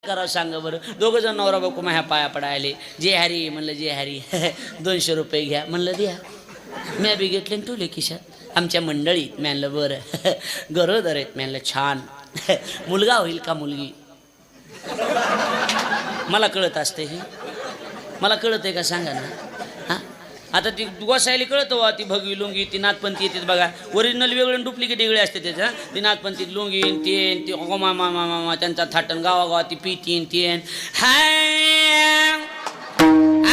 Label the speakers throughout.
Speaker 1: करावं सांगा बरं. दोघं जण नवरा बायको माझ्या पाया पडायले. जे हरी म्हणलं जे हरी 200 रुपये घ्या म्हणलं द्या. मी बी घेतले आणि ठेवले खिशात. आमच्या मंडळीत म्हणलं बरं गरोदर आहेत म्हणलं छान मुलगा होईल का मुलगी. मला कळत असते हे, मला कळत आहे का सांगा ना. हां आता ती गोसायला कळतं वा ती भगवी लुंगी ती नाथपंथी येते बघा. ओरिजिनल वेगळं डुप्लिकेट वेगळे असते त्याच्या. ती नाथपंथी लुंगी ती मामा मामा त्यांचा थाटण गावागावा ती पितीन तीन हाय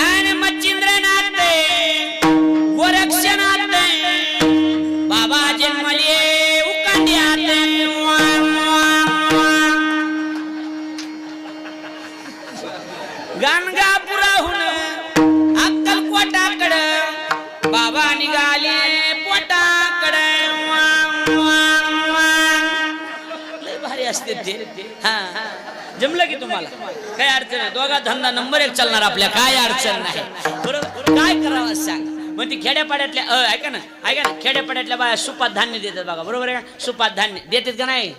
Speaker 1: आणि मच्छिंद्रनाथ गोरक्षनाथ बाबा जन्मले उकांड्यात गाणगापुराहून अक्कलकोटाकडं बाबा निघाले पोटाकडं. लय भारी असते ते. हा जमलं की तुम्हाला काय अडचण आहे. दोघा धंदा नंबर 1 चालणार आपल्या. काय अडचण नाही बरोबर. काय करावं सांग. मग ती खेड्यापाड्यातल्या ऐका ना खेड्यापाड्यातल्या बाया सुपात धान्य देतात बघा. बरोबर आहे का. सुपात धान्य देतात का नाही.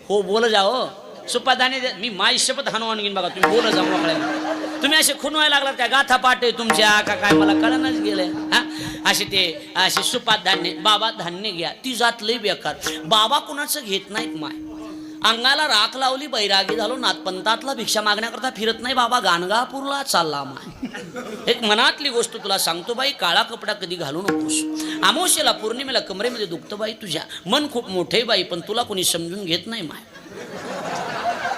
Speaker 1: हो बोल जा हो. सुपात धान्य मी माझी शपथ हनुमान घेईन बघा. तुम्ही बोल जा मोकळ्या. तुम्ही असे खुनवायला लागलात काय. गाथा पाठ आहे तुमच्या का काय मला कळणच गेलंय. हा असे सुपात धान्य बाबा धान्य घ्या. ती जात लई बेकार. बाबा कुणाचं घेत नाहीत माय. अंगाला राख लावली बैरागी झालो नाथपंथातला भिक्षा मागण्याकरता फिरत नाही बाबा. गाणगापूरला चालला माय. एक मनातली गोष्ट तुला सांगतो बाई. काळा कपडा कधी घालू नकोस. अमावस्येला पौर्णिमेला कमरेमध्ये दुखतं बाई तुझ्या. मन खूप मोठे बाई पण तुला कोणी समजून घेत नाही माय.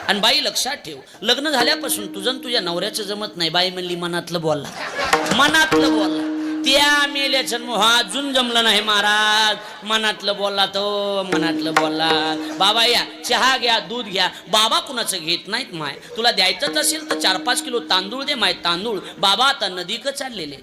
Speaker 1: आणि बाई लक्षात ठेव लग्न झाल्यापासून तुझं तुझ्या नवऱ्याचं जमत नाही. बाई म्हणली मनातलं बोलला मनातलं बोलला. त्या मेल्याचं मोह अजून जमलं नाही महाराज. मनातलं बोलला तो मनातलं बोलला. बाबा या चहा घ्या दूध घ्या. बाबा कुणाचं घेत नाहीत माय. तुला द्यायचंच असेल तर 4-5 किलो तांदूळ दे माय. तांदूळ बाबा आता नदीक चाललेले.